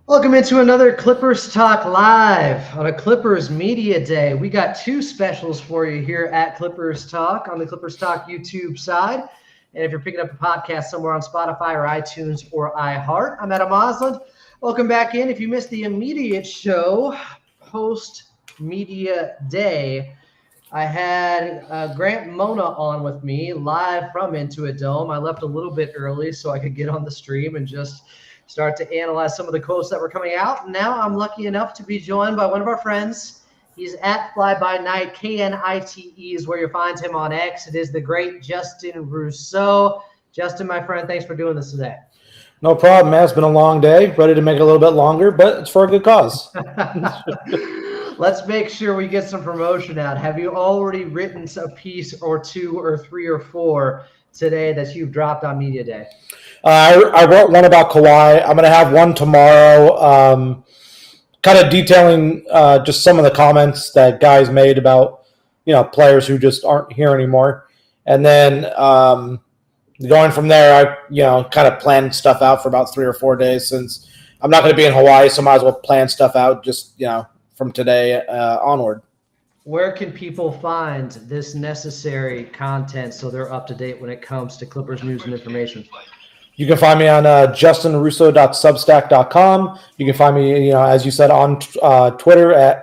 Welcome into another Clippers Talk Live on a Clippers Media Day. We got two specials for you here at Clippers Talk on the Clippers Talk YouTube side. And if you're picking up a podcast somewhere on Spotify or iTunes or iHeart, I'm Adam Osland. Welcome back in. If you missed the immediate show, post-Media Day, I had Grant Mona on with me live from Intuit Dome. I left a little bit early so I could get on the stream and just start to analyze some of the quotes that were coming out. Now I'm lucky enough to be joined by one of our friends. He's at Fly By Night. KNITE is where you find him on X. It is the great Justin Russo. Justin, my friend, thanks for doing this today. No problem, man. It's been a long day. Ready to make it a little bit longer, but it's for a good cause. Let's make sure we get some promotion out. Have you already written a piece or two or three or four today that you've dropped on Media Day? I wrote one about Kawhi. I'm going to have one tomorrow, kind of detailing just some of the comments that guys made about, players who just aren't here anymore. And then going from there, I, kind of planned stuff out for about 3 or 4 days since I'm not going to be in Hawaii, so might as well plan stuff out just, from today onward. Where can people find this necessary content so they're up to date when it comes to Clippers news and information? You can find me on justinrusso.substack.com. You can find me, as you said, on Twitter at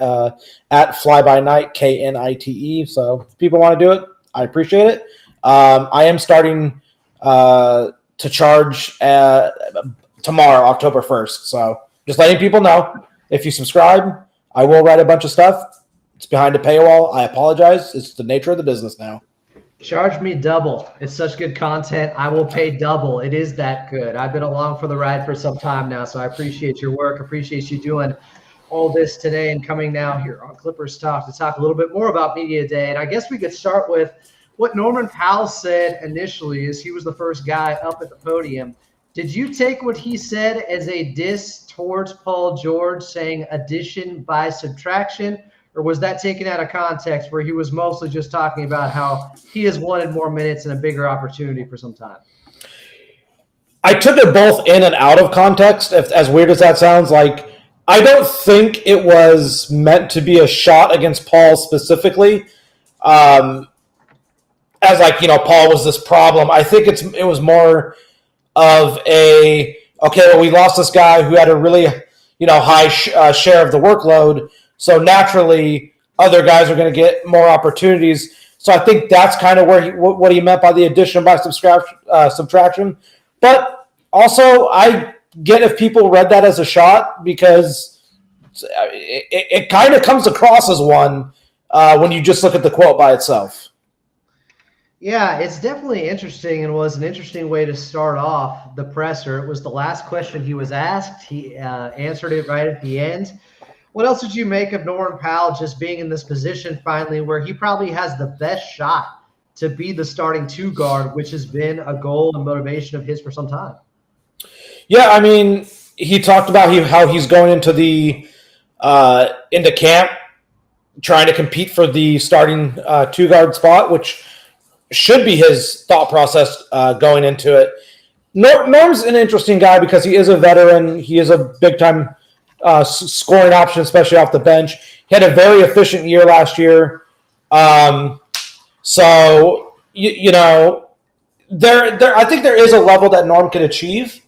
flybynight, KNITE. So if people want to do it, I appreciate it. I am starting to charge tomorrow, October 1st. So just letting people know, if you subscribe, I will write a bunch of stuff. It's behind a paywall. I apologize. It's the nature of the business now. Charge me double. It's such good content. I will pay double. It is that good. I've been along for the ride for some time now, so I appreciate your work. Appreciate you doing all this today and coming now here on Clippers Talk to talk a little bit more about Media Day. And I guess we could start with what Norman Powell said initially as he was the first guy up at the podium. Did you take what he said as a diss towards Paul George, saying addition by subtraction? Or was that taken out of context where he was mostly just talking about how he has wanted more minutes and a bigger opportunity for some time? I took it both in and out of context, as weird as that sounds. Like, I don't think it was meant to be a shot against Paul specifically. Paul was this problem. I think it was more of we lost this guy who had a really, high share of the workload. So naturally, other guys are going to get more opportunities. So I think that's kind of what he meant by the addition by subtraction. But also, I get if people read that as a shot because it kind of comes across as one when you just look at the quote by itself. Yeah, it's definitely interesting and was an interesting way to start off the presser. It was the last question he was asked. He answered it right at the end. What else did you make of Norman Powell just being in this position finally where he probably has the best shot to be the starting two guard, which has been a goal and motivation of his for some time? Yeah, I mean, he talked about how he's going into camp trying to compete for the starting two guard spot, which should be his thought process going into it. Norm's an interesting guy because he is a veteran. He is a big-time scoring option, especially off the bench. He had a very efficient year last year. I think there is a level that Norm can achieve.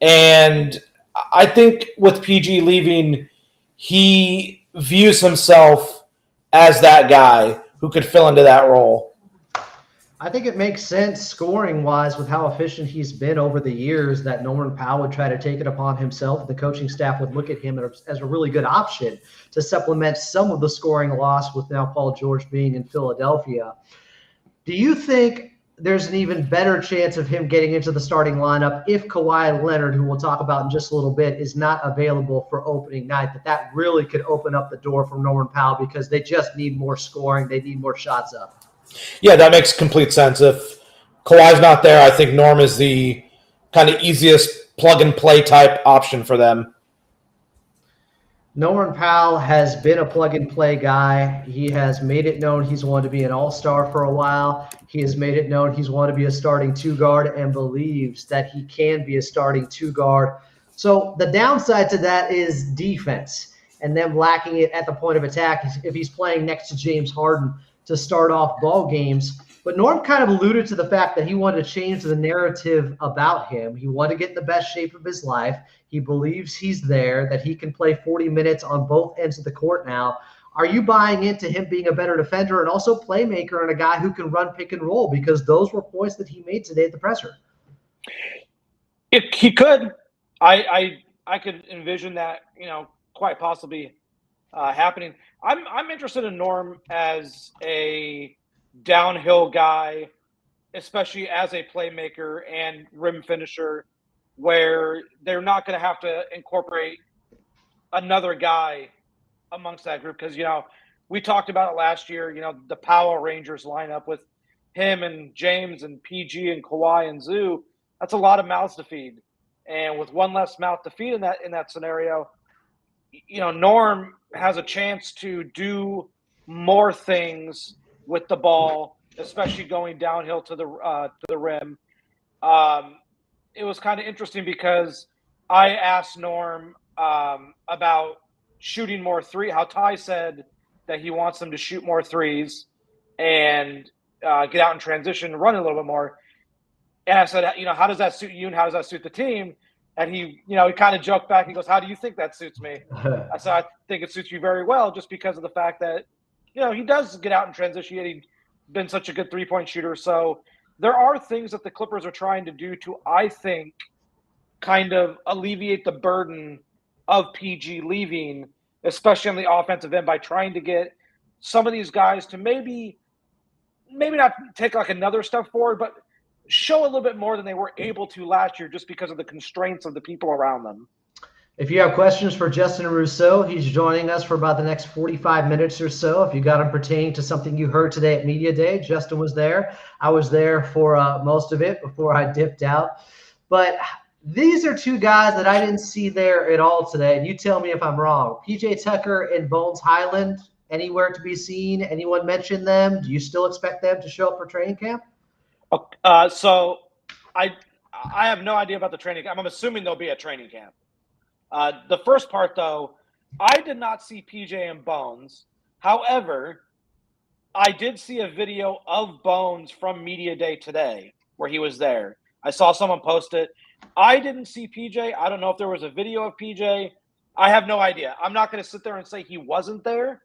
And I think with PG leaving, he views himself as that guy who could fill into that role. I think it makes sense scoring-wise with how efficient he's been over the years that Norman Powell would try to take it upon himself. The coaching staff would look at him as a really good option to supplement some of the scoring loss with now Paul George being in Philadelphia. Do you think there's an even better chance of him getting into the starting lineup if Kawhi Leonard, who we'll talk about in just a little bit, is not available for opening night, that really could open up the door for Norman Powell because they just need more scoring. They need more shots up? Yeah, that makes complete sense. If Kawhi's not there, I think Norm is the kind of easiest plug-and-play type option for them. Norman Powell has been a plug-and-play guy. He has made it known he's wanted to be an all-star for a while. He has made it known he's wanted to be a starting two-guard and believes that he can be a starting two-guard So the downside to that is defense and them lacking it at the point of attack if he's playing next to James Harden to start off ball games. But Norm kind of alluded to the fact that he wanted to change the narrative about him. He wanted to get in the best shape of his life. He believes he's there, that he can play 40 minutes on both ends of the court now. Are you buying into him being a better defender and also playmaker and a guy who can run pick and roll? Because those were points that he made today at the presser. He could. I could envision that, quite possibly happening. I'm interested in Norm as a downhill guy, especially as a playmaker and rim finisher, where they're not going to have to incorporate another guy amongst that group. Because, we talked about it last year, the Powell Rangers lineup with him and James and PG and Kawhi and Zoo. That's a lot of mouths to feed. And with one less mouth to feed in that scenario, Norm has a chance to do more things with the ball, especially going downhill to the rim. It was kind of interesting because I asked Norm about shooting more how Ty said that he wants them to shoot more threes and get out in transition and run a little bit more. And I said, how does that suit you and how does that suit the team? And he kind of joked back. He goes, how do you think that suits me? I said, I think it suits you very well just because of the fact that, he does get out in transition. He's been such a good three-point shooter. So there are things that the Clippers are trying to do to, I think, kind of alleviate the burden of PG leaving, especially on the offensive end, by trying to get some of these guys to maybe not take like another step forward, but show a little bit more than they were able to last year just because of the constraints of the people around them. If you have questions for Justin Russo, he's joining us for about the next 45 minutes or so. If you got them pertaining to something you heard today at Media Day, Justin was there. I was there for most of it before I dipped out. But these are two guys that I didn't see there at all today. And you tell me if I'm wrong. PJ Tucker and Bones Highland, anywhere to be seen? Anyone mention them? Do you still expect them to show up for training camp? So I have no idea about the training camp. I'm assuming there'll be a training camp. The first part, though, I did not see PJ and Bones. However, I did see a video of Bones from Media Day today where he was there. I saw someone post it. I didn't see PJ. I don't know if there was a video of PJ. I have no idea. I'm not going to sit there and say he wasn't there.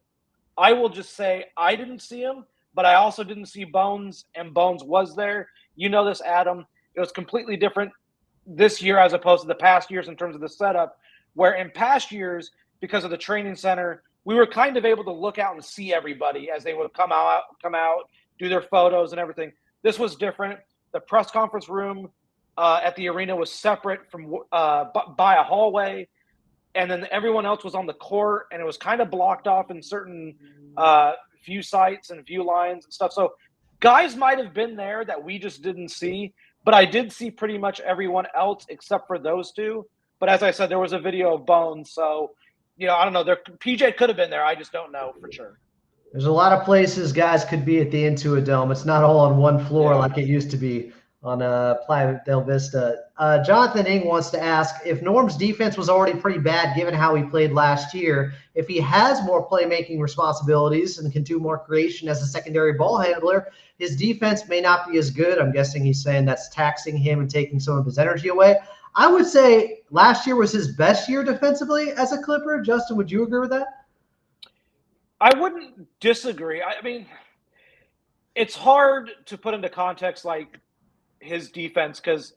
I will just say I didn't see him. But I also didn't see Bones, and Bones was there. You know this, Adam. It was completely different this year as opposed to the past years in terms of the setup, where in past years, because of the training center, we were kind of able to look out and see everybody as they would come out, do their photos and everything. This was different. The press conference room at the arena was separate from by a hallway, and then everyone else was on the court, and it was kind of blocked off in certain view sites and view lines and stuff. So guys might have been there that we just didn't see, but I did see pretty much everyone else except for those two. But as I said, there was a video of Bones. So, I don't know. PJ could have been there. I just don't know for sure. There's a lot of places guys could be at the Intuit Dome. It's not all on one floor like it used to be on Playa del Vista. Jonathan Ing wants to ask if Norm's defense was already pretty bad given how he played last year. If he has more playmaking responsibilities and can do more creation as a secondary ball handler, his defense may not be as good. I'm guessing he's saying that's taxing him and taking some of his energy away. I would say last year was his best year defensively as a Clipper. Justin, would you agree with that? I wouldn't disagree. I mean, it's hard to put into context like his defense because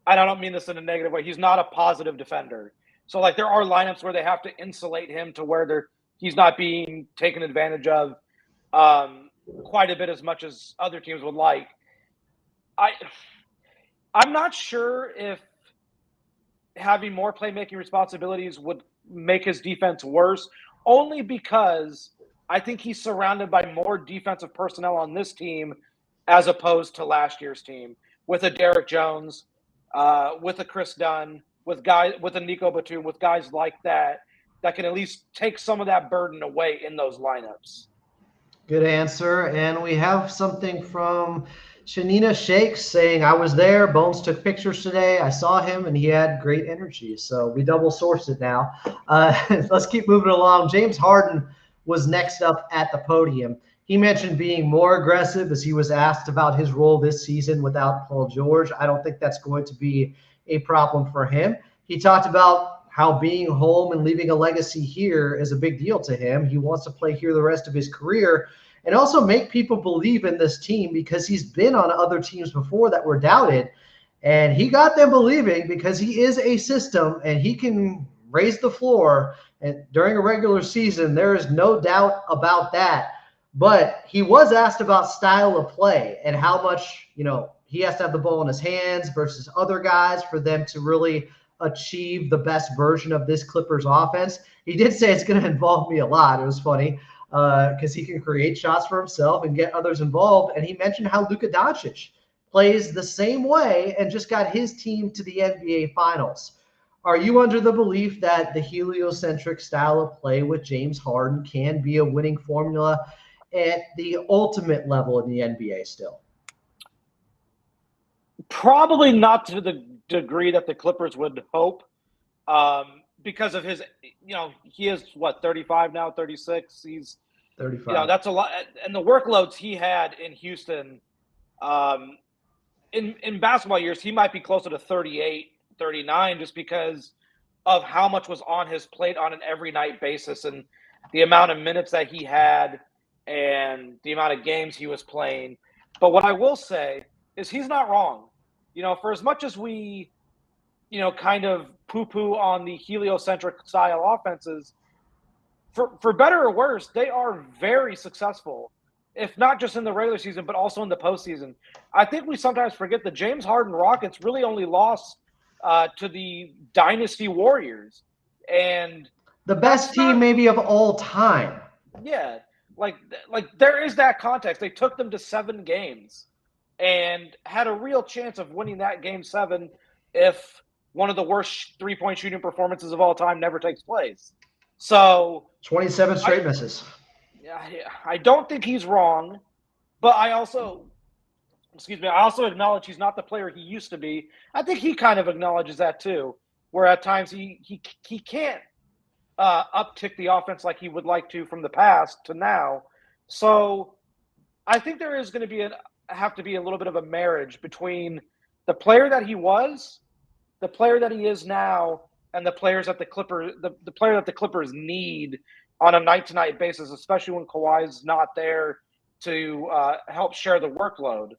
I don't mean this in a negative way. He's not a positive defender. So like there are lineups where they have to insulate him to where he's not being taken advantage of quite a bit as much as other teams would like. I'm not sure if having more playmaking responsibilities would make his defense worse, only because I think he's surrounded by more defensive personnel on this team as opposed to last year's team, with a Derrick Jones, with a Chris Dunn, with a Nico Batum, with guys like that can at least take some of that burden away in those lineups. Good answer. And we have something from Shanina Shakes saying, I was there. Bones took pictures today. I saw him and he had great energy. So we double sourced it now. Let's keep moving along. James Harden was next up at the podium. He mentioned being more aggressive as he was asked about his role this season without Paul George. I don't think that's going to be a problem for him. He talked about how being home and leaving a legacy here is a big deal to him. He wants to play here the rest of his career and also make people believe in this team because he's been on other teams before that were doubted. And he got them believing because he is a system and he can raise the floor. And during a regular season, there is no doubt about that. But he was asked about style of play and how much, he has to have the ball in his hands versus other guys for them to really achieve the best version of this Clippers offense. He did say it's going to involve me a lot. It was funny because he can create shots for himself and get others involved. And he mentioned how Luka Doncic plays the same way and just got his team to the NBA Finals. Are you under the belief that the heliocentric style of play with James Harden can be a winning formula at the ultimate level in the NBA still? Probably not to the degree that the Clippers would hope, because of his, he is 35 now, 36. He's 35. That's a lot. And the workloads he had in Houston, in basketball years, he might be closer to 38, 39, just because of how much was on his plate on an every night basis and the amount of minutes that he had and the amount of games he was playing. But what I will say is he's not wrong. For as much as we, kind of poo-poo on the heliocentric style offenses, for better or worse, they are very successful, if not just in the regular season, but also in the postseason. I think we sometimes forget the James Harden Rockets really only lost to the Dynasty Warriors. And the best team maybe of all time. Yeah. Like there is that context. They took them to 7 games and had a real chance of winning that game 7 if one of the worst three-point shooting performances of all time never takes place. So 27 straight misses. I don't think he's wrong, but I also acknowledge he's not the player he used to be. I think he kind of acknowledges that too, where at times he can't uptick the offense like he would like to from the past to now. So I think there is going to have to be a little bit of a marriage between the player that he was, the player that he is now, and the players that the Clippers need on a night-to-night basis, especially when Kawhi's not there to help share the workload.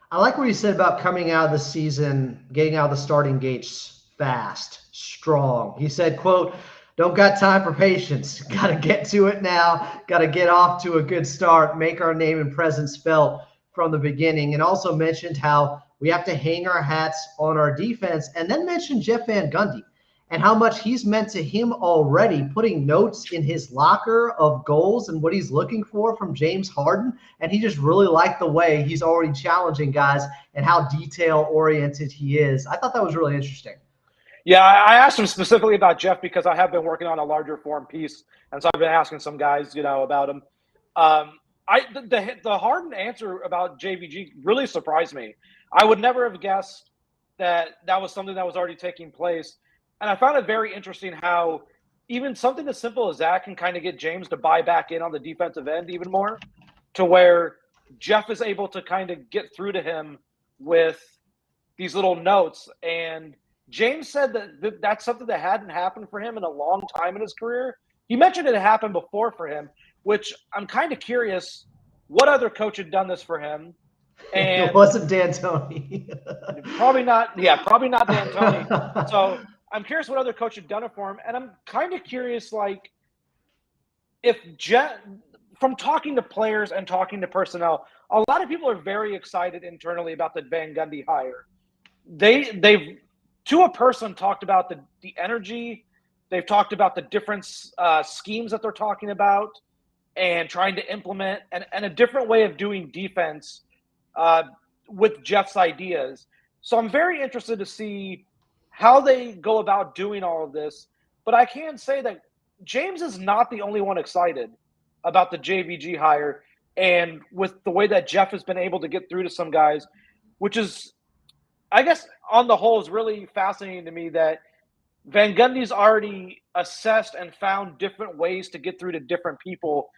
I like what you said about coming out of the season, getting out of the starting gates fast, strong. He said, quote, "Don't got time for patience. Got to get to it now. Got to get off to a good start, make our name and presence felt from the beginning." And also mentioned how we have to hang our hats on our defense, and then mentioned Jeff Van Gundy and how much he's meant to him already, putting notes in his locker of goals and what he's looking for from James Harden. And he just really liked the way he's already challenging guys and how detail-oriented he is. I thought that was really interesting. Yeah, I asked him specifically about Jeff because I have been working on a larger form piece, and so I've been asking some guys, about him. The Harden answer about JVG really surprised me. I would never have guessed that was something that was already taking place, and I found it very interesting how even something as simple as that can kind of get James to buy back in on the defensive end even more, to where Jeff is able to kind of get through to him with these little notes. And James said that that's something that hadn't happened for him in a long time in his career. He mentioned it happened before for him, which I'm kind of curious what other coach had done this for him. And it wasn't D'Antoni. Probably not. Yeah, probably not D'Antoni. So I'm curious what other coach had done it for him. And I'm kind of curious, if from talking to players and talking to personnel, a lot of people are very excited internally about the Van Gundy hire. They've to a person talked about the energy. They've talked about the different schemes that they're talking about and trying to implement and a different way of doing defense with Jeff's ideas. So I'm very interested to see how they go about doing all of this. But I can say that James is not the only one excited about the JVG hire. And with the way that Jeff has been able to get through to some guys, which is, I guess, on the whole, is really fascinating to me that Van Gundy's already assessed and found different ways to get through to different people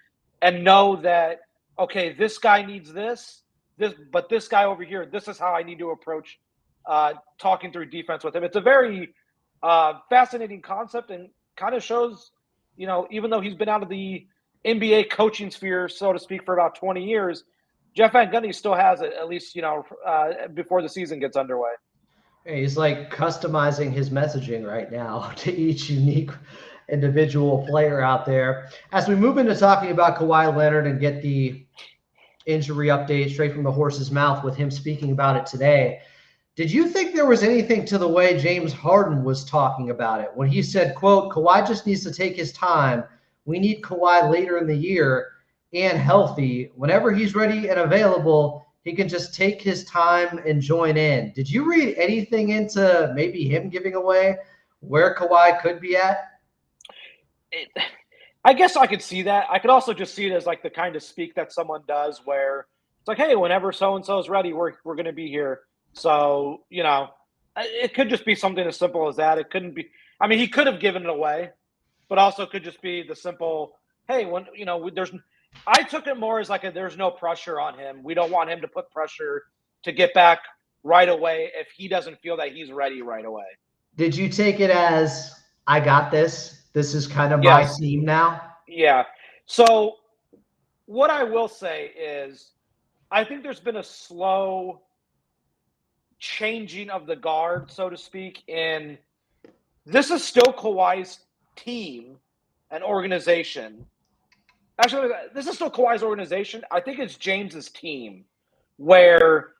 and know that, okay, this guy needs but this guy over here, this is how I need to approach talking through defense with him. It's a very fascinating concept and kind of shows, even though he's been out of the NBA coaching sphere, so to speak, for about 20 years, Jeff Van Gundy still has it, at least, before the season gets underway. He's like customizing his messaging right now to each unique individual player out there. As we move into talking about Kawhi Leonard and get the injury update straight from the horse's mouth with him speaking about it today, did you think there was anything to the way James Harden was talking about it when he said, quote, Kawhi just needs to take his time. We need Kawhi later in the year and healthy. Whenever he's ready and available, he can just take his time and join in. Did you read anything into maybe him giving away where Kawhi could be at? I guess I could see that. I could also just see it as like the kind of speak that someone does where it's like, hey, whenever so-and-so is ready, we're going to be here. So, it could just be something as simple as that. It couldn't be – I mean, he could have given it away, but also could just be the simple, hey, when there's – I took it more as like there's no pressure on him. We don't want him to put pressure to get back right away if he doesn't feel that he's ready right away. Did you take it as, I got this? This is kind of my team now? Yeah. So what I will say is I think there's been a slow changing of the guard, so to speak, and this is still Kawhi's team and organization. Actually, this is still Kawhi's organization. I think it's James's team where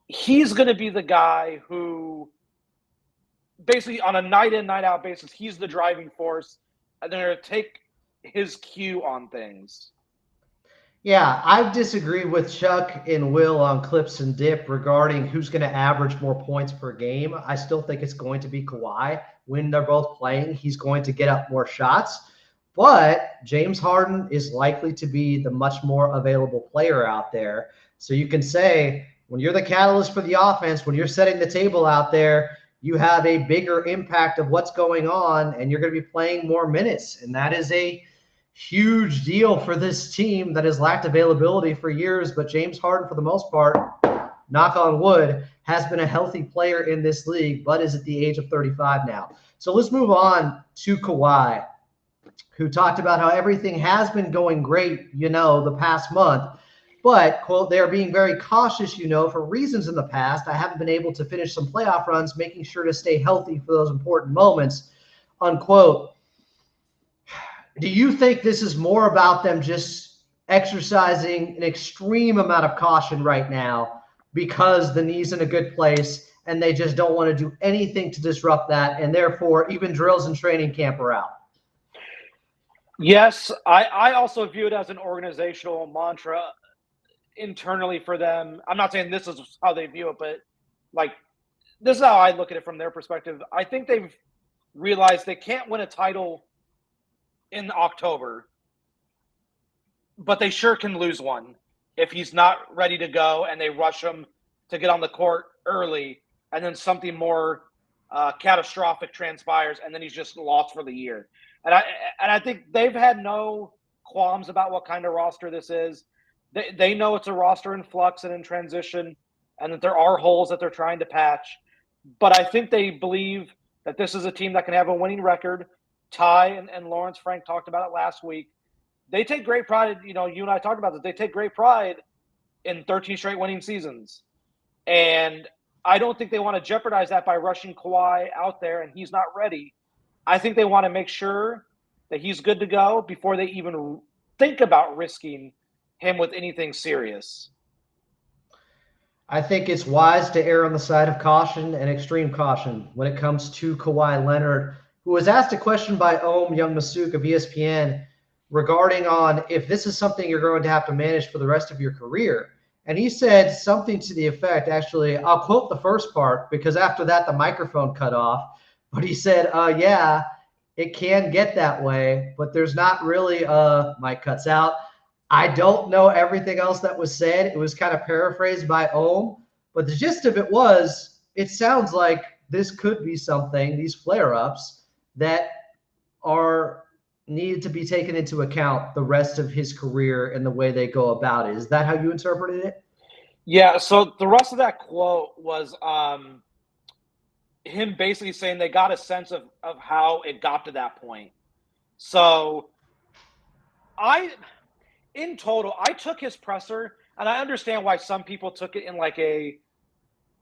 he's going to be the guy who basically on a night in, night out basis, he's the driving force and they're going to take his cue on things. Yeah, I disagree with Chuck and Will on Clips and Dip regarding who's going to average more points per game. I still think it's going to be Kawhi. When they're both playing, he's going to get up more shots. But James Harden is likely to be the much more available player out there. So you can say when you're the catalyst for the offense, when you're setting the table out there, you have a bigger impact of what's going on and you're going to be playing more minutes. And that is a huge deal for this team that has lacked availability for years. But James Harden, for the most part, knock on wood, has been a healthy player in this league, but is at the age of 35 now. So let's move on to Kawhi, who talked about how everything has been going great, the past month. But, quote, they are being very cautious, for reasons in the past. I haven't been able to finish some playoff runs, making sure to stay healthy for those important moments, unquote. Do you think this is more about them just exercising an extreme amount of caution right now because the knee's in a good place and they just don't want to do anything to disrupt that, and therefore even drills and training camp are out? Yes, I also view it as an organizational mantra internally for them. I'm not saying this is how they view it, but like this is how I look at it from their perspective. I think they've realized they can't win a title in October, but they sure can lose one if he's not ready to go and they rush him to get on the court early and then something more catastrophic transpires and then he's just lost for the year. And I think they've had no qualms about what kind of roster this is. They know it's a roster in flux and in transition and that there are holes that they're trying to patch. But I think they believe that this is a team that can have a winning record. Ty and Lawrence Frank talked about it last week. They take great pride, you and I talked about this. They take great pride in 13 straight winning seasons. And I don't think they want to jeopardize that by rushing Kawhi out there and he's not ready. I think they want to make sure that he's good to go before they even think about risking him with anything serious. I think it's wise to err on the side of caution and extreme caution when it comes to Kawhi Leonard, who was asked a question by Young Masuk of ESPN regarding on if this is something you're going to have to manage for the rest of your career. And he said something to the effect, actually, I'll quote the first part because after that the microphone cut off. But he said, yeah, it can get that way, but there's not really mic cuts out. I don't know everything else that was said. It was kind of paraphrased by Ohm, but the gist of it was, it sounds like this could be something, these flare-ups, that are needed to be taken into account the rest of his career and the way they go about it. Is that how you interpreted it? Yeah, so the rest of that quote was him basically saying they got a sense of how it got to that point. So in total, I took his presser, and I understand why some people took it in like a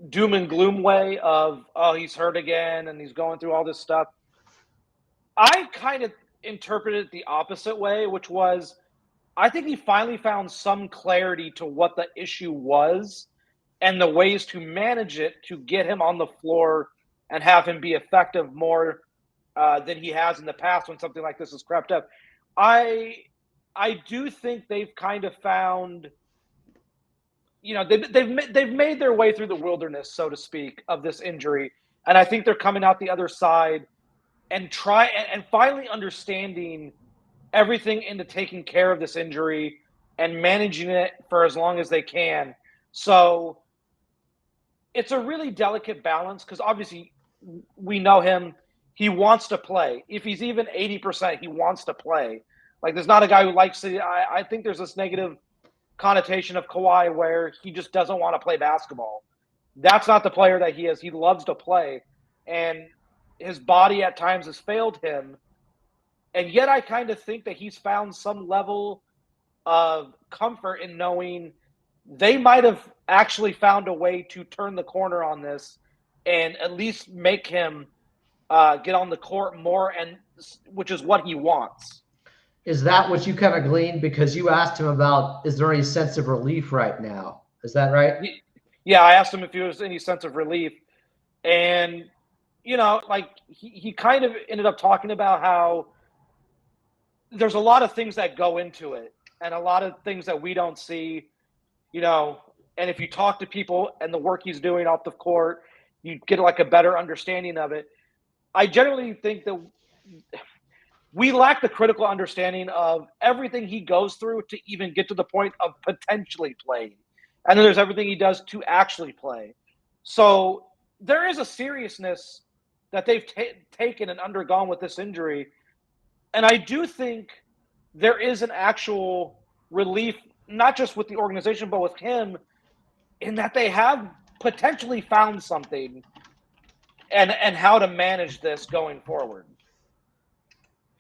doom and gloom way of, oh, he's hurt again and he's going through all this stuff. I kind of interpreted it the opposite way, which was, I think he finally found some clarity to what the issue was and the ways to manage it to get him on the floor and have him be effective more than he has in the past when something like this has crept up. I do think they've kind of found, they've made their way through the wilderness, so to speak, of this injury, and I think they're coming out the other side and finally understanding everything into taking care of this injury and managing it for as long as they can. So it's a really delicate balance because obviously we know him. He wants to play. If he's even 80%, he wants to play. Like, there's not a guy who likes to. I think there's this negative connotation of Kawhi where he just doesn't want to play basketball. That's not the player that he is. He loves to play. And his body at times has failed him. And yet I kind of think that he's found some level of comfort in knowing they might have actually found a way to turn the corner on this and at least make him get on the court more, and which is what he wants. Is that what you kind of gleaned? Because you asked him about, is there any sense of relief right now? Is that right? Yeah, I asked him if there was any sense of relief. And, like he kind of ended up talking about how there's a lot of things that go into it and a lot of things that we don't see, and if you talk to people and the work he's doing off the court, you get like a better understanding of it. I generally think that we lack the critical understanding of everything he goes through to even get to the point of potentially playing. And then there's everything he does to actually play. So there is a seriousness that they've taken and undergone with this injury. And I do think there is an actual relief, not just with the organization, but with him, in that they have potentially found something and how to manage this going forward.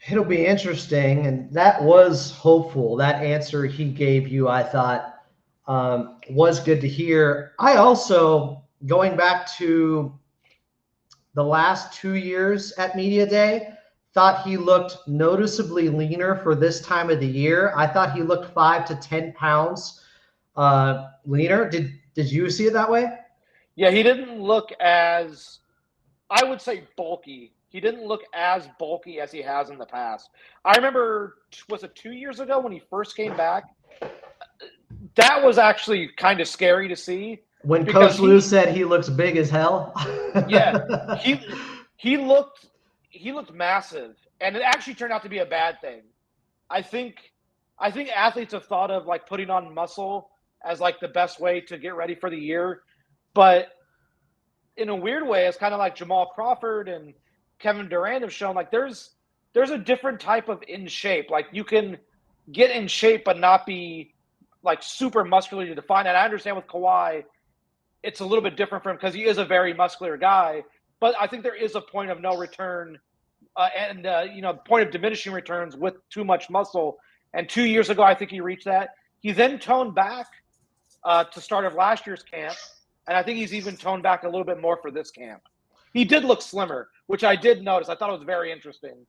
It'll be interesting, and that was hopeful. That answer he gave you, I thought, was good to hear. I also, going back to the last 2 years at Media Day, thought he looked noticeably leaner for this time of the year. I thought he looked 5 to 10 pounds leaner. Did you see it that way? Yeah, he didn't look as, I would say, bulky. He didn't look as bulky as he has in the past. I remember, was it 2 years ago when he first came back? That was actually kind of scary to see. When Coach Lou said he looks big as hell. Yeah, he looked massive, and it actually turned out to be a bad thing. I think athletes have thought of like putting on muscle as like the best way to get ready for the year, but in a weird way, it's kind of like Jamal Crawford and Kevin Durant have shown, like there's a different type of in shape. Like you can get in shape but not be like super muscularly defined. And I understand with Kawhi, it's a little bit different for him because he is a very muscular guy. But I think there is a point of no return and point of diminishing returns with too much muscle. And 2 years ago, I think he reached that. He then toned back to start of last year's camp. And I think he's even toned back a little bit more for this camp. He did look slimmer, which I did notice. I thought it was very interesting.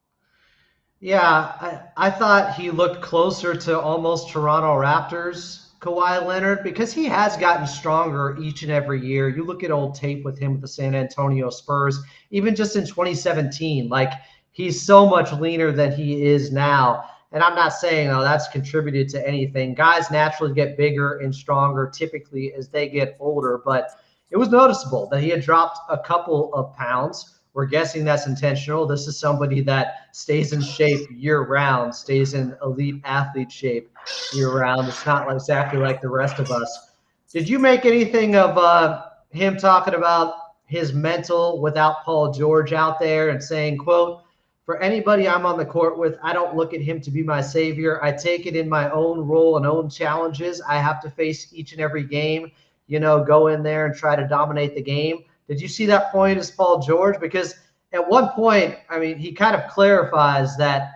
Yeah, I thought he looked closer to almost Toronto Raptors Kawhi Leonard, because he has gotten stronger each and every year. You look at old tape with him with the San Antonio Spurs, even just in 2017, like he's so much leaner than he is now. And I'm not saying, that's contributed to anything. Guys naturally get bigger and stronger typically as they get older, but it was noticeable that he had dropped a couple of pounds. We're guessing that's intentional. This is somebody that stays in shape year round, stays in elite athlete shape year round. It's not exactly like the rest of us. Did you make anything of him talking about his mental without Paul George out there and saying, quote, for anybody I'm on the court with, I don't look at him to be my savior. I take it in my own role and own challenges I have to face each and every game, go in there and try to dominate the game. Did you see that point as Paul George? Because at one point, I mean, he kind of clarifies that,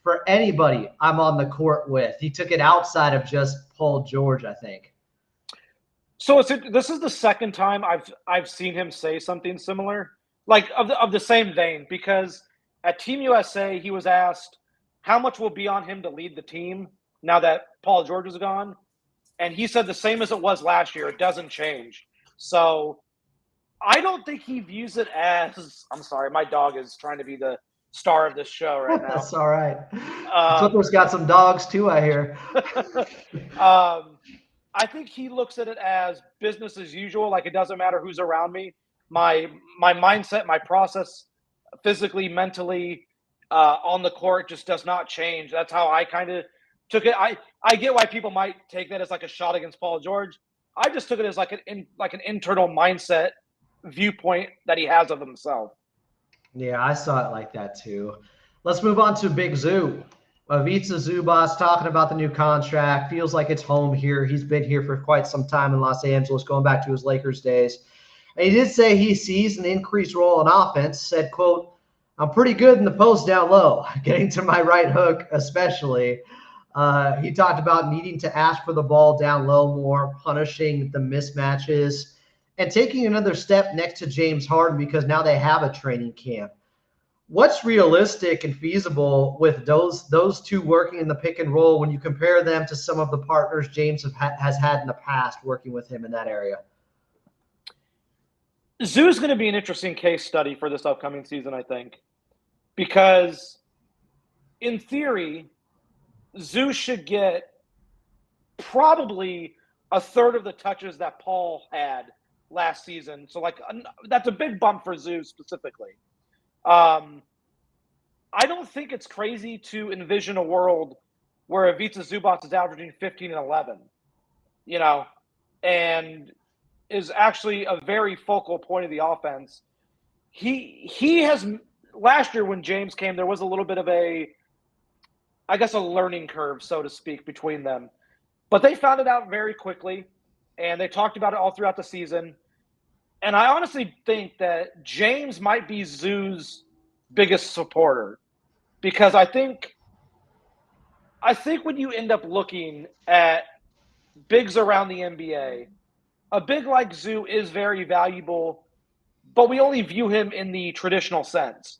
for anybody I'm on the court with, he took it outside of just Paul George, I think. So this is the second time I've seen him say something similar, like of the same vein, because at Team USA, he was asked how much will be on him to lead the team now that Paul George is gone. And he said the same as it was last year. It doesn't change. So I don't think he views it as – I'm sorry, my dog is trying to be the star of this show right now. That's all right. Clippers got some dogs too, I hear. I think he looks at it as business as usual. Like, it doesn't matter who's around me. My mindset, my process – physically, mentally, on the court just does not change. That's how I kind of took it. I get why people might take that as like a shot against Paul George. I just took it as like an internal mindset viewpoint that he has of himself. Yeah, I saw it like that too. Let's move on to Big Zoo. Ivica Zubac talking about the new contract. Feels like it's home here. He's been here for quite some time in Los Angeles, going back to his Lakers days. And he did say he sees an increased role in offense, said, quote, I'm pretty good in the post down low, getting to my right hook especially. He talked about needing to ask for the ball down low more, punishing the mismatches, and taking another step next to James Harden because now they have a training camp. What's realistic and feasible with those two working in the pick and roll when you compare them to some of the partners James has had in the past working with him in that area? Zoo's going to be an interesting case study for this upcoming season, I think, because in theory, Zoo should get probably a third of the touches that Paul had last season. So, that's a big bump for Zoo specifically. I don't think it's crazy to envision a world where Ivica Zubac is averaging 15 and 11, and is actually a very focal point of the offense. He has last year when James came, there was a little bit of a learning curve, so to speak, between them. But they found it out very quickly, and they talked about it all throughout the season. And I honestly think that James might be Zoo's biggest supporter, because I think when you end up looking at bigs around the NBA, a big like Zoo is very valuable, but we only view him in the traditional sense.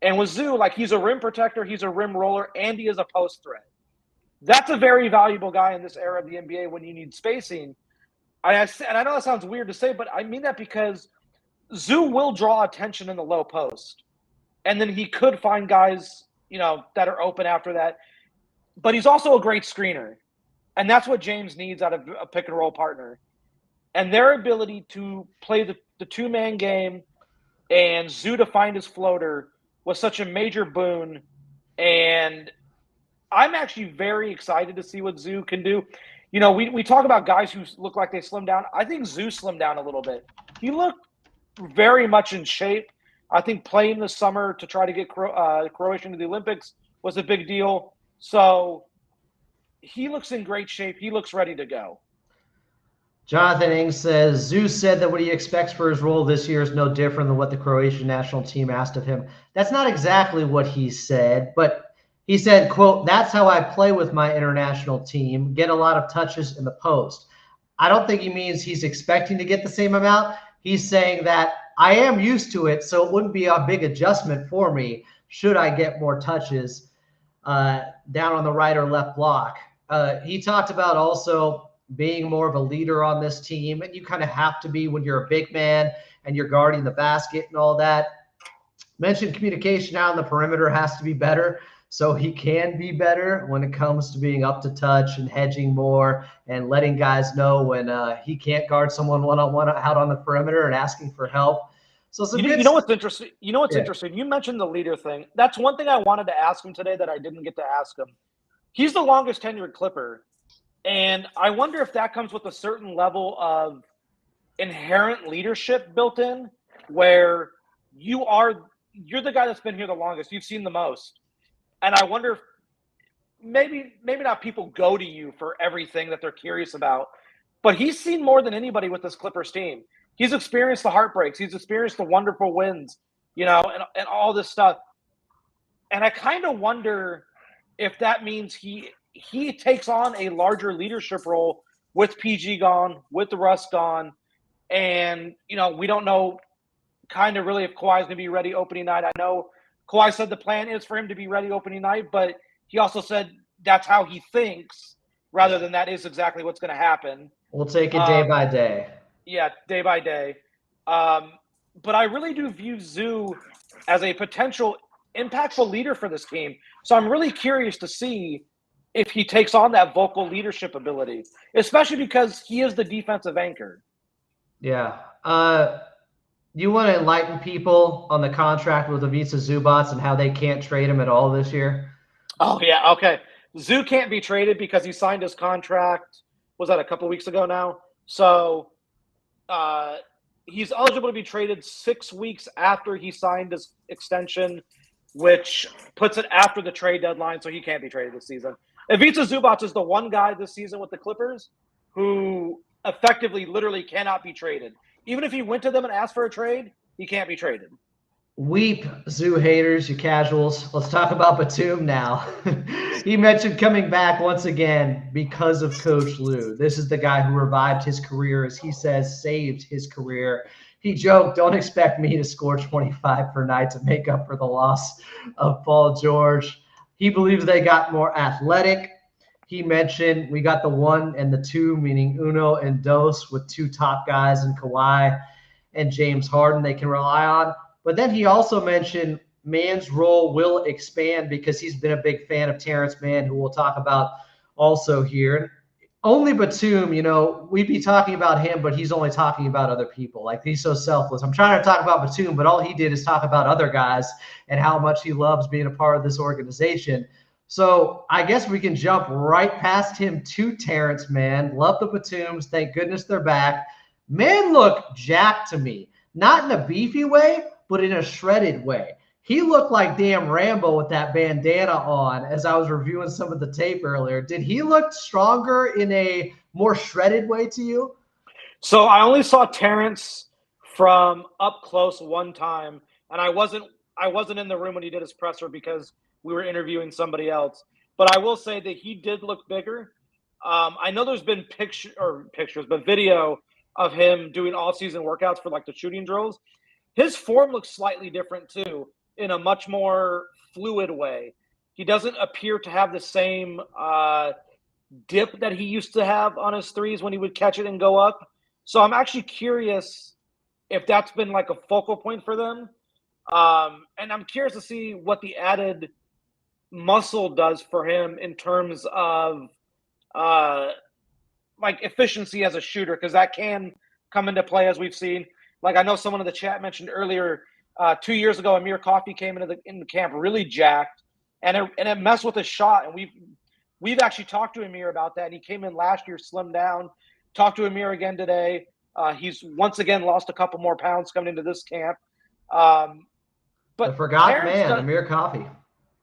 And with Zoo, he's a rim protector, he's a rim roller, and he is a post threat. That's a very valuable guy in this era of the NBA when you need spacing. And I know that sounds weird to say, but I mean that because Zoo will draw attention in the low post. And then he could find guys, that are open after that. But he's also a great screener. And that's what James needs out of a pick and roll partner. And their ability to play the two-man game and Zoo to find his floater was such a major boon. And I'm actually very excited to see what Zoo can do. We talk about guys who look like they slimmed down. I think Zoo slimmed down a little bit. He looked very much in shape. I think playing this summer to try to get Croatia into the Olympics was a big deal. So he looks in great shape. He looks ready to go. Jonathan Ings says, Zeus said that what he expects for his role this year is no different than what the Croatian national team asked of him. That's not exactly what he said, but he said, quote, that's how I play with my international team, get a lot of touches in the post. I don't think he means he's expecting to get the same amount. He's saying that I am used to it, so it wouldn't be a big adjustment for me should I get more touches down on the right or left block. He talked about also being more of a leader on this team, and you kind of have to be when you're a big man and you're guarding the basket and all that. Mentioned communication out on the perimeter has to be better, so he can be better when it comes to being up to touch and hedging more and letting guys know when he can't guard someone one-on-one out on the perimeter and asking for help. So You know what's interesting? Yeah. Interesting? You mentioned the leader thing. That's one thing I wanted to ask him today that I didn't get to ask him. He's the longest tenured Clipper, and I wonder if that comes with a certain level of inherent leadership built in, where you're the guy that's been here the longest. You've seen the most, and I wonder if maybe not people go to you for everything that they're curious about, but he's seen more than anybody with this Clippers team. He's experienced the heartbreaks. He's experienced the wonderful wins, and all this stuff. And I kind of wonder if that means he takes on a larger leadership role with PG gone, with the Russ gone, and we don't know kind of really if Kawhi's going to be ready opening night. I know Kawhi said the plan is for him to be ready opening night, but he also said that's how he thinks rather than that is exactly what's going to happen. We'll take it day by day. Yeah, day by day. But I really do view Zoo as a potential impactful leader for this team. So I'm really curious to see if he takes on that vocal leadership ability, especially because he is the defensive anchor. Yeah. You want to enlighten people on the contract with Ivica Zubac and how they can't trade him at all this year? Oh, yeah. Okay. Zoo can't be traded because he signed his contract. Was that a couple weeks ago now? So he's eligible to be traded 6 weeks after he signed his extension, which puts it after the trade deadline, so he can't be traded this season. Ivica Zubac is the one guy this season with the Clippers who effectively literally cannot be traded. Even if he went to them and asked for a trade, he can't be traded. Weep, Zoo haters, you casuals. Let's talk about Batum now. He mentioned coming back once again because of Coach Lue. This is the guy who revived his career, as he says, saved his career. He joked, don't expect me to score 25 per night to make up for the loss of Paul George. He believes they got more athletic. He mentioned we got the 1 and the 2, meaning Uno and Dos, with 2 top guys in Kawhi and James Harden they can rely on. But then he also mentioned Mann's role will expand because he's been a big fan of Terrence Mann, who we'll talk about also here. Only Batum, we'd be talking about him, but he's only talking about other people. Like, he's so selfless. I'm trying to talk about Batum, but all he did is talk about other guys and how much he loves being a part of this organization. So I guess we can jump right past him to Terrence Mann. Love the Batums. Thank goodness they're back. Mann looked jacked to me. Not in a beefy way, but in a shredded way. He looked like damn Rambo with that bandana on as I was reviewing some of the tape earlier. Did he look stronger in a more shredded way to you? So I only saw Terrence from up close one time, and I wasn't in the room when he did his presser because we were interviewing somebody else. But I will say that he did look bigger. I know there's been pictures, but video of him doing all-season workouts for like the shooting drills. His form looks slightly different too, in a much more fluid way. He doesn't appear to have the same dip that he used to have on his threes when he would catch it and go up. So I'm actually curious if that's been like a focal point for them. And I'm curious to see what the added muscle does for him in terms of like efficiency as a shooter, because that can come into play as we've seen. Like, I know someone in the chat mentioned earlier, 2 years ago, Amir Coffey came into the camp really jacked, and it messed with his shot. And we've actually talked to Amir about that. And he came in last year, slimmed down. Talked to Amir again today. He's once again lost a couple more pounds coming into this camp. But the forgotten man, Amir Coffey.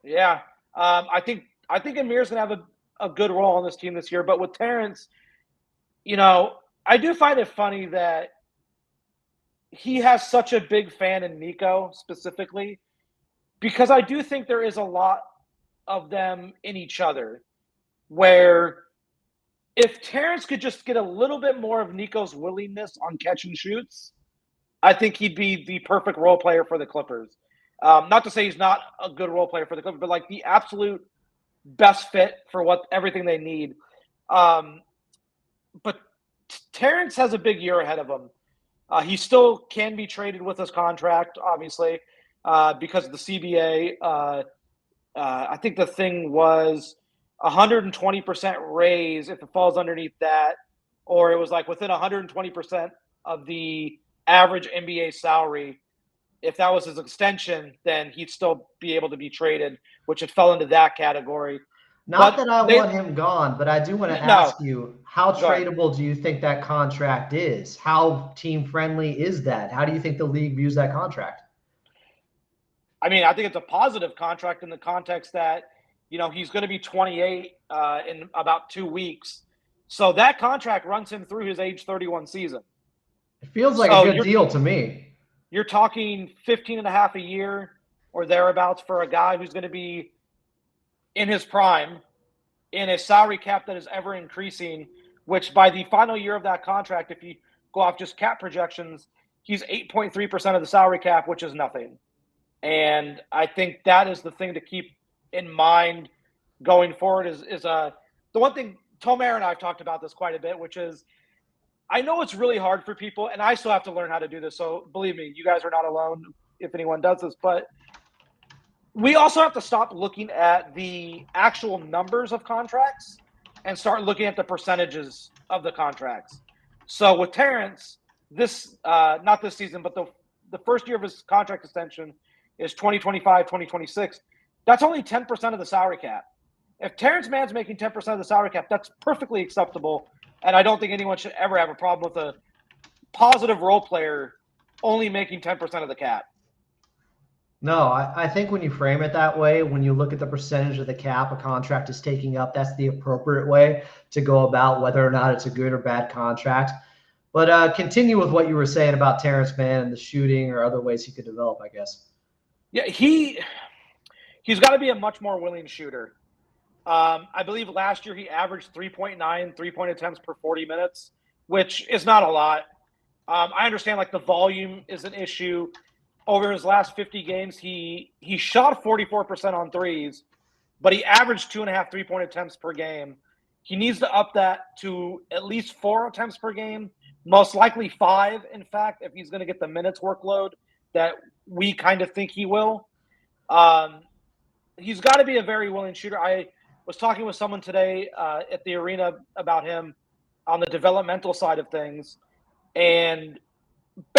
Yeah, I think Amir's gonna have a good role on this team this year. But with Terrence, I do find it funny that he has such a big fan in Nico specifically, because I do think there is a lot of them in each other, where if Terrence could just get a little bit more of Nico's willingness on catch and shoots, I think he'd be the perfect role player for the Clippers. Not to say he's not a good role player for the Clippers, but like the absolute best fit for everything they need. But Terrence has a big year ahead of him. He still can be traded with his contract, obviously, because of the CBA. I think the thing was 120% raise if it falls underneath that, or it was like within 120% of the average NBA salary if that was his extension, then he'd still be able to be traded, which it fell into that category. Not that I want him gone, but I do want to ask you, how tradable do you think that contract is? How team-friendly is that? How do you think the league views that contract? I mean, I think it's a positive contract in the context that, he's going to be 28 in about 2 weeks. So that contract runs him through his age 31 season. It feels like a good deal to me. You're talking 15 and a half a year or thereabouts for a guy who's going to be in his prime, in a salary cap that is ever increasing, which by the final year of that contract, if you go off just cap projections, he's 8.3% of the salary cap, which is nothing. And I think that is the thing to keep in mind going forward is the one thing Tomer and I have talked about this quite a bit, which is I know it's really hard for people, and I still have to learn how to do this. So believe me, you guys are not alone if anyone does this, but we also have to stop looking at the actual numbers of contracts and start looking at the percentages of the contracts. So with Terrence, not this season, but the first year of his contract extension is 2025, 2026. That's only 10% of the salary cap. If Terrence Mann's making 10% of the salary cap, that's perfectly acceptable. And I don't think anyone should ever have a problem with a positive role player only making 10% of the cap. No, I think when you frame it that way, when you look at the percentage of the cap a contract is taking up, that's the appropriate way to go about whether or not it's a good or bad contract. But continue with what you were saying about Terrence Mann and the shooting or other ways he could develop, I guess. Yeah, he's got to be a much more willing shooter. I believe last year he averaged 3.9 3-point attempts per 40 minutes, which is not a lot. I understand like the volume is an issue. Over his last 50 games, he shot 44% on threes, but he averaged 2.5 3-point attempts per game. He needs to up that to at least 4 attempts per game, most likely 5, in fact, if he's going to get the minutes workload that we kind of think he will. He's got to be a very willing shooter. I was talking with someone today at the arena about him on the developmental side of things, and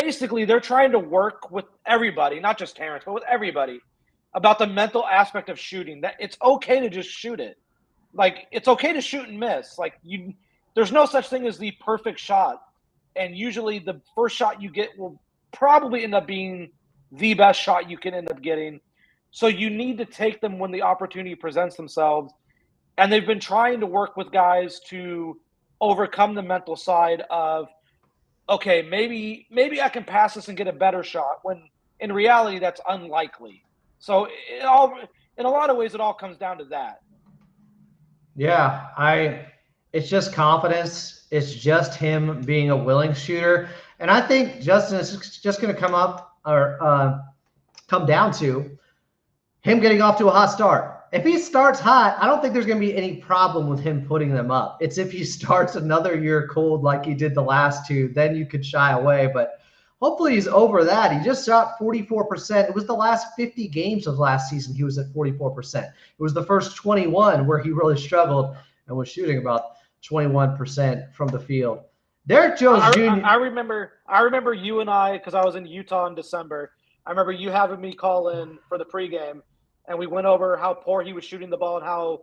basically they're trying to work with everybody, not just Terrence, but with everybody about the mental aspect of shooting, that it's okay to just shoot it. Like, it's okay to shoot and miss. Like, there's no such thing as the perfect shot. And usually the first shot you get will probably end up being the best shot you can end up getting. So you need to take them when the opportunity presents themselves. And they've been trying to work with guys to overcome the mental side of, okay, maybe I can pass this and get a better shot, when in reality that's unlikely. So in a lot of ways, it all comes down to that. Yeah, it's just confidence. It's just him being a willing shooter. And I think, Justin, it's just going to come down to him getting off to a hot start. If he starts hot, I don't think there's going to be any problem with him putting them up. It's if he starts another year cold like he did the last two, then you could shy away. But hopefully he's over that. He just shot 44%. It was the last 50 games of last season he was at 44%. It was the first 21 where he really struggled and was shooting about 21% from the field. Derrick Jones Jr. I remember you and I, because I was in Utah in December, I remember you having me call in for the pregame, and we went over how poor he was shooting the ball and how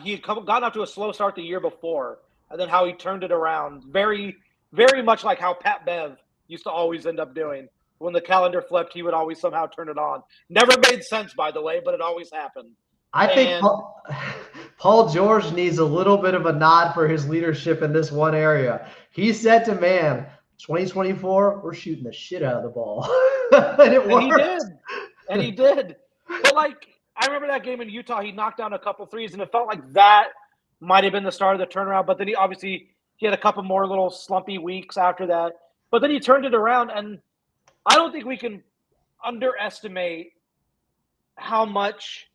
he had gotten off to a slow start the year before, and then how he turned it around. Very, very much like how Pat Bev used to always end up doing. When the calendar flipped, he would always somehow turn it on. Never made sense, by the way, but it always happened. I think Paul George needs a little bit of a nod for his leadership in this one area. He said to man, 2024, we're shooting the shit out of the ball. and it worked. And he did. But, like, I remember that game in Utah, he knocked down a couple threes, and it felt like that might have been the start of the turnaround. But then he had a couple more little slumpy weeks after that. But then he turned it around, and I don't think we can underestimate how much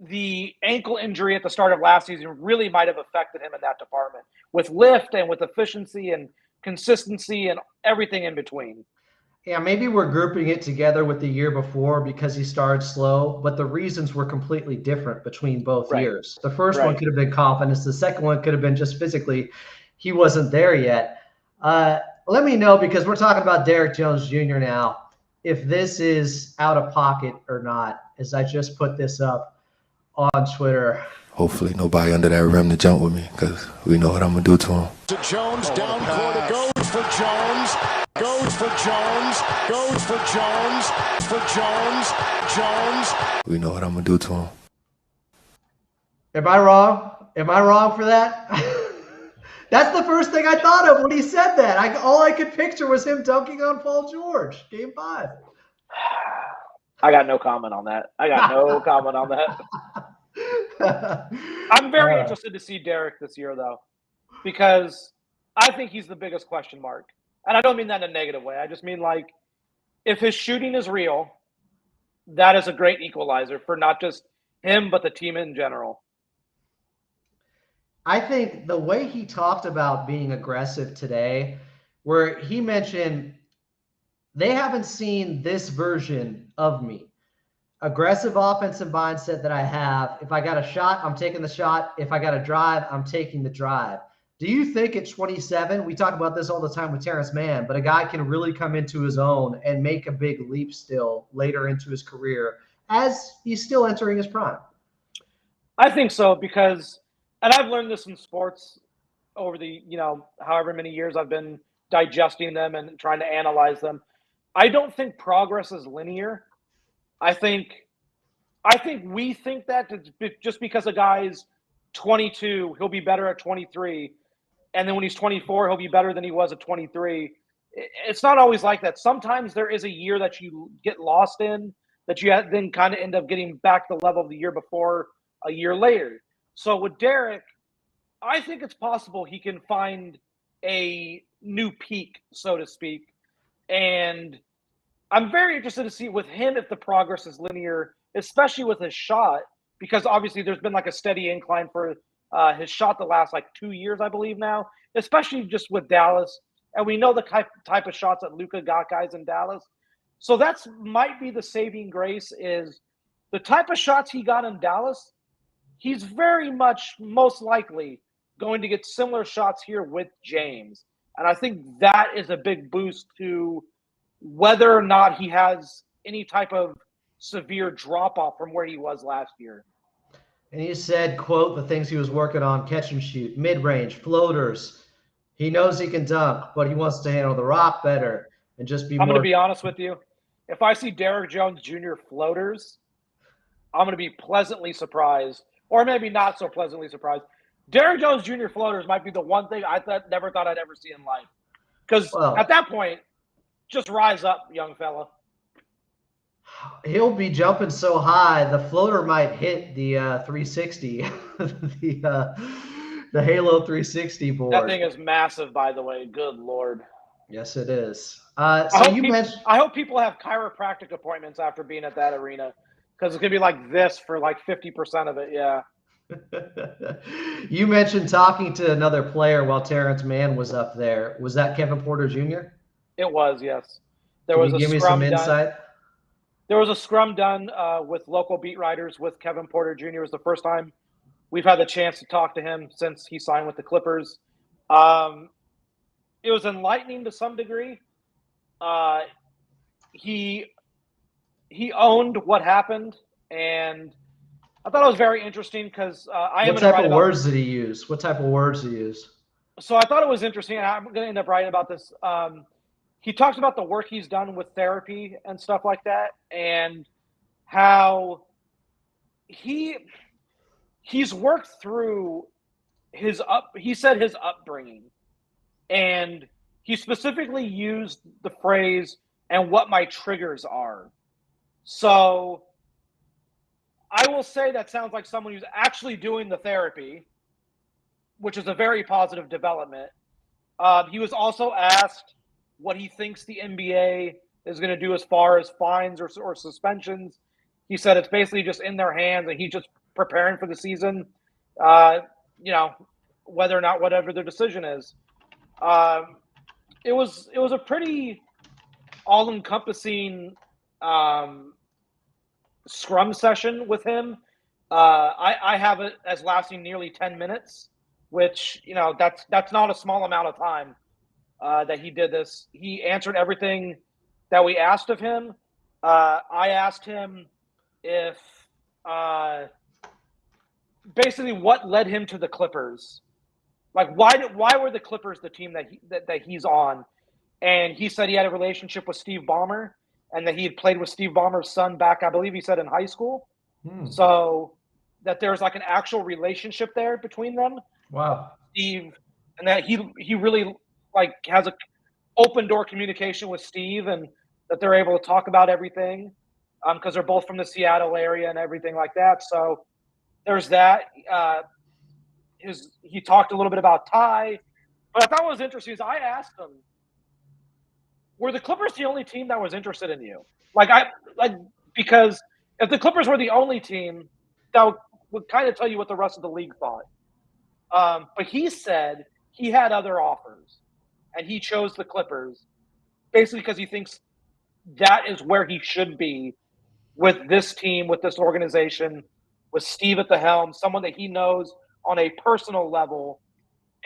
the ankle injury at the start of last season really might have affected him in that department, with lift and with efficiency and consistency and everything in between. Yeah, maybe we're grouping it together with the year before because he started slow, but the reasons were completely different between both years. The first one could have been confidence. The second one could have been just physically he wasn't there yet. Let me know, because we're talking about Derrick Jones Jr. now. if this is out of pocket or not, as I just put this up on Twitter. Hopefully nobody under that rim to jump with me because we know what I'm going to do to him. To Jones, down court, it goes for Jones, goes for Jones, goes for Jones, Jones. We know what I'm going to do to him. Am I wrong? Am I wrong for that? That's the first thing I thought of when he said that. All I could picture was him dunking on Paul George, Game 5. I got no comment on that. I'm very interested to see Derrick this year, though, because I think he's the biggest question mark. And I don't mean that in a negative way. I just mean, like, if his shooting is real, that is a great equalizer for not just him, but the team in general. I think the way he talked about being aggressive today, where he mentioned they haven't seen this version of me. Aggressive offensive mindset that I have. If I got a shot, I'm taking the shot. If I got a drive, I'm taking the drive. Do you think at 27, we talk about this all the time with Terrence Mann, but a guy can really come into his own and make a big leap still later into his career as he's still entering his prime? I think so, because, and I've learned this in sports over the, however many years I've been digesting them and trying to analyze them. I don't think progress is linear. I think we think that just because a guy's 22, he'll be better at 23. And then when he's 24, he'll be better than he was at 23. It's not always like that. Sometimes there is a year that you get lost in that you then kind of end up getting back to the level of the year before a year later. So with Derrick, I think it's possible he can find a new peak, so to speak. And I'm very interested to see with him if the progress is linear, especially with his shot, because obviously there's been like a steady incline for his shot the last like 2 years, I believe now, especially just with Dallas. And we know the type of shots that Luka got guys in Dallas. So that's might be the saving grace is the type of shots he got in Dallas. He's very much most likely going to get similar shots here with James. And I think that is a big boost to whether or not he has any type of severe drop-off from where he was last year. And he said, quote, the things he was working on, catch and shoot, mid-range, floaters. He knows he can dunk, but he wants to handle the rock better and just be I'm going to be honest with you. If I see Derrick Jones Jr. floaters, I'm going to be pleasantly surprised, or maybe not so pleasantly surprised. Derrick Jones Jr. floaters might be the one thing I never thought I'd ever see in life. Because at that point, just rise up, young fella. He'll be jumping so high, the floater might hit the 360, the Halo 360 board. That thing is massive, by the way. Good Lord. Yes, it is. I hope people have chiropractic appointments after being at that arena, because it's going to be like this for like 50% of it. Yeah. You mentioned talking to another player while Terrence Mann was up there. Was that Kevin Porter Jr.? It was, yes. Can you give me some insight? There was a scrum done with local beat writers with Kevin Porter Jr. It was the first time we've had the chance to talk to him since he signed with the Clippers. It was enlightening to some degree. He owned what happened, and I thought it was very interesting because What type of words did he use? So I thought it was interesting, and I'm going to end up writing about this. He talks about the work he's done with therapy and stuff like that, and how he's worked through his upbringing, and he specifically used the phrase "and what my triggers are." So I will say that sounds like someone who's actually doing the therapy, which is a very positive development. He was also asked what he thinks the NBA is going to do as far as fines or suspensions. He said it's basically just in their hands, and he's just preparing for the season, whether or not whatever their decision is. It was a pretty all-encompassing scrum session with him. I have it as lasting nearly 10 minutes, which, that's not a small amount of time that he did this. He answered everything that we asked of him. I asked him if basically what led him to the Clippers. Like why were the Clippers the team that he's on? And he said he had a relationship with Steve Ballmer and that he had played with Steve Ballmer's son back, I believe he said, in high school. So that there's like an actual relationship there between them. Wow. Steve, and that he really like has a open door communication with Steve, and that they're able to talk about everything because they're both from the Seattle area and everything like that. So there's that. He talked a little bit about Ty, but I thought what was interesting is I asked him, were the Clippers the only team that was interested in you? Because if the Clippers were the only team, that would kind of tell you what the rest of the league thought. But he said he had other offers, and he chose the Clippers basically because he thinks that is where he should be with this team, with this organization, with Steve at the helm, someone that he knows on a personal level,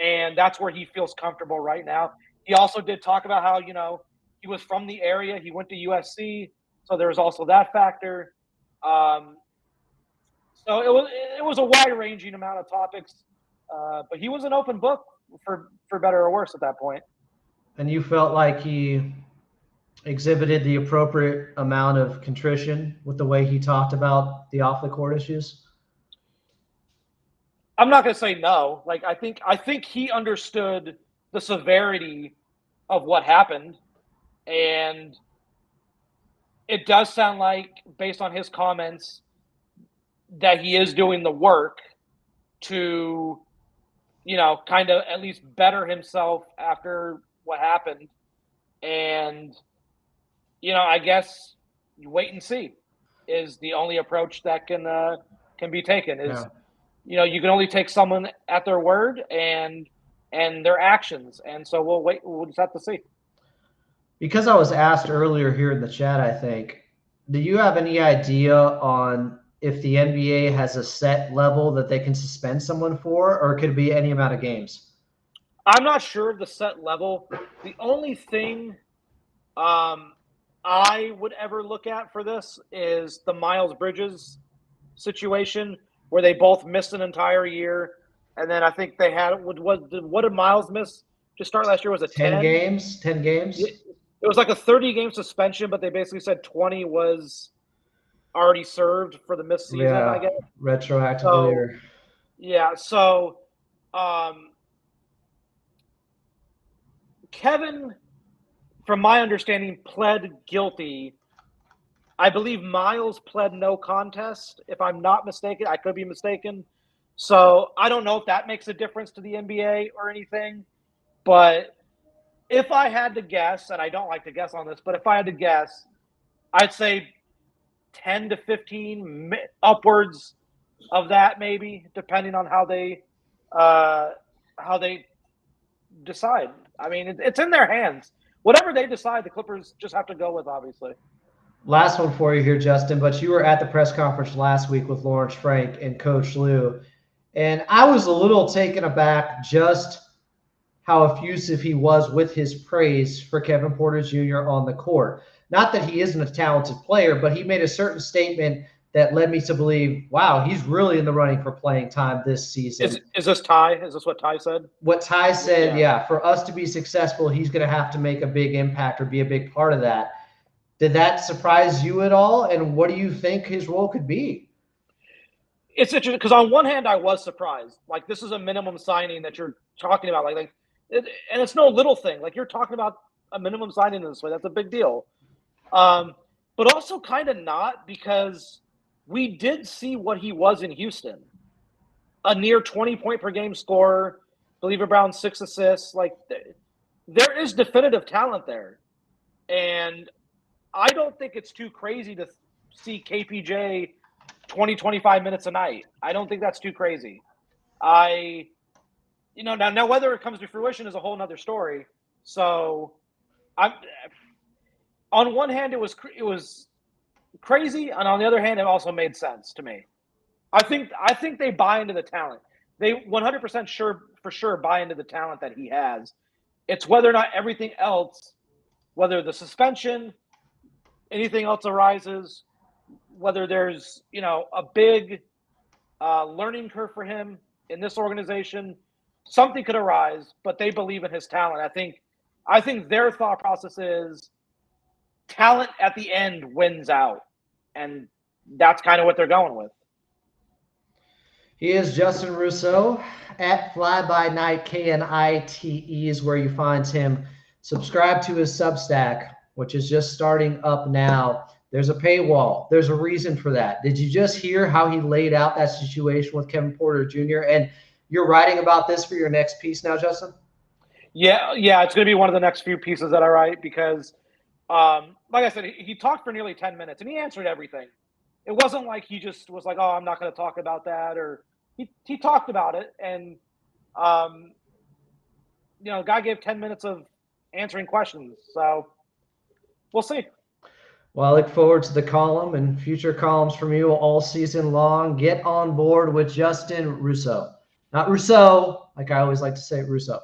and that's where he feels comfortable right now. He also did talk about how, he was from the area. He went to USC, so there was also that factor. So it was a wide-ranging amount of topics, but he was an open book for better or worse at that point. And you felt like he exhibited the appropriate amount of contrition with the way he talked about the off-the-court issues? I'm not going to say no. Like I think he understood the severity of what happened, and it does sound like, based on his comments, that he is doing the work to, kind of at least better himself after what happened. And, I guess you wait and see is the only approach that can be taken. You can only take someone at their word and their actions. And so we'll just have to see. Because I was asked earlier here in the chat, I think, do you have any idea on if the NBA has a set level that they can suspend someone for, or could it be any amount of games? I'm not sure of the set level. The only thing I would ever look at for this is the Miles Bridges situation, where they both missed an entire year. And then I think they had what did Miles miss to start last year? Was it 10 games? 10 games? It was like a 30-game suspension, but they basically said 20 was already served for the missed season, I guess. Retroactively. So Kevin, from my understanding, pled guilty. I believe Miles pled no contest, if I'm not mistaken. I could be mistaken. So I don't know if that makes a difference to the NBA or anything. But if I had to guess, and I don't like to guess on this, but if I had to guess, I'd say 10 to 15, upwards of that maybe, depending on how they decide. I mean, it's in their hands. Whatever they decide, the Clippers just have to go with, obviously. Last one for you here, Justin, but you were at the press conference last week with Lawrence Frank and Coach Lue, and I was a little taken aback just how effusive he was with his praise for Kevin Porter Jr. on the court. Not that he isn't a talented player, but he made a certain statement that led me to believe, wow, he's really in the running for playing time this season. Is this Ty? Is this what Ty said? What Ty said, yeah, for us to be successful, he's going to have to make a big impact or be a big part of that. Did that surprise you at all? And what do you think his role could be? It's interesting because on one hand, I was surprised. Like, this is a minimum signing that you're talking about. And it's no little thing. Like, you're talking about a minimum signing in this way. That's a big deal. But also kind of not, because we did see what he was in Houston. A near 20-point per game scorer, I believe around 6 assists. Like, there is definitive talent there. And I don't think it's too crazy to see KPJ 20, 25 minutes a night. I don't think that's too crazy. Now whether it comes to fruition is a whole nother story. So on one hand, it was crazy, and on the other hand, it also made sense to me. I think they buy into the talent. They 100% for sure buy into the talent that he has. It's whether or not everything else, whether the suspension, anything else arises, whether there's, a big learning curve for him in this organization, something could arise, but they believe in his talent. I think their thought process is talent at the end wins out. And that's kind of what they're going with. He is Justin Russo at Flyby KNITE is where you find him. Subscribe to his Substack, which is just starting up now. There's a paywall. There's a reason for that. Did you just hear how he laid out that situation with Kevin Porter Jr.? And you're writing about this for your next piece now, Justin? Yeah, it's going to be one of the next few pieces that I write because, like I said, he talked for nearly 10 minutes and he answered everything. It wasn't like he just was like, oh, I'm not going to talk about that, or he talked about it. And, guy gave 10 minutes of answering questions. So we'll see. Well, I look forward to the column and future columns from you all season long. Get on board with Justin Russo. Not Rousseau, like I always like to say, Russo.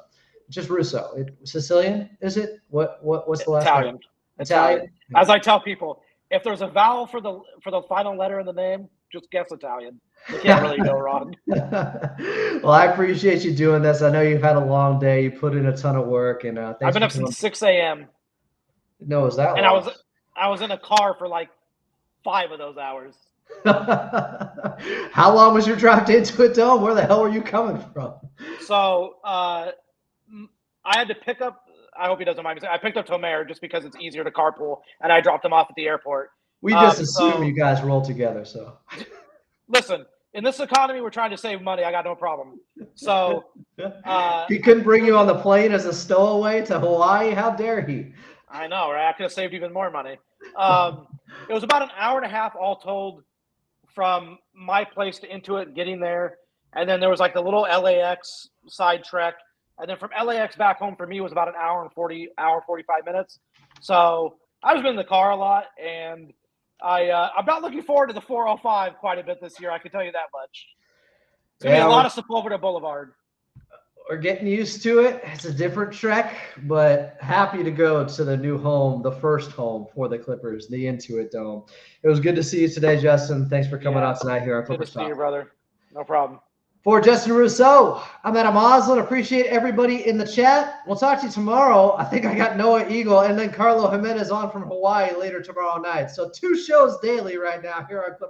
Just Russo. Sicilian, is it? What's the last Italian. name? Italian. As I tell people, if there's a vowel for the final letter in the name, just guess Italian. You can't really go wrong. Well, I appreciate you doing this. I know you've had a long day. You put in a ton of work, and thanks. I've been up since 6 a.m. No, is that? And long? I was in a car for like 5 of those hours. How long was your drive to Intuit Dome? Where the hell were you coming from? So I had to pick up. I hope he doesn't mind me saying. I picked up Tomer just because it's easier to carpool, and I dropped him off at the airport. We just assume you guys roll together. So listen, in this economy, we're trying to save money. I got no problem. So he couldn't bring you on the plane as a stowaway to Hawaii. How dare he? I know, right? I could have saved even more money. It was about an hour and a half all told from my place to Intuit getting there. And then there was like the little LAX side trek. And then from LAX back home for me was about an hour 45 minutes. So I've been in the car a lot, and I'm not looking forward to the 405 quite a bit this year. I can tell you that much. It's going to be a lot of Sepulveda Boulevard. We're getting used to it. It's a different trek, but happy to go to the new home, the first home for the Clippers, the Intuit Dome. It was good to see you today, Justin. Thanks for coming out tonight here on Clippers Talk. Good to see you, brother. No problem. For Justin Russo, I'm Adam Oslin. Appreciate everybody in the chat. We'll talk to you tomorrow. I think I got Noah Eagle and then Carlo Jimenez on from Hawaii later tomorrow night. So 2 shows daily right now here on Clippers.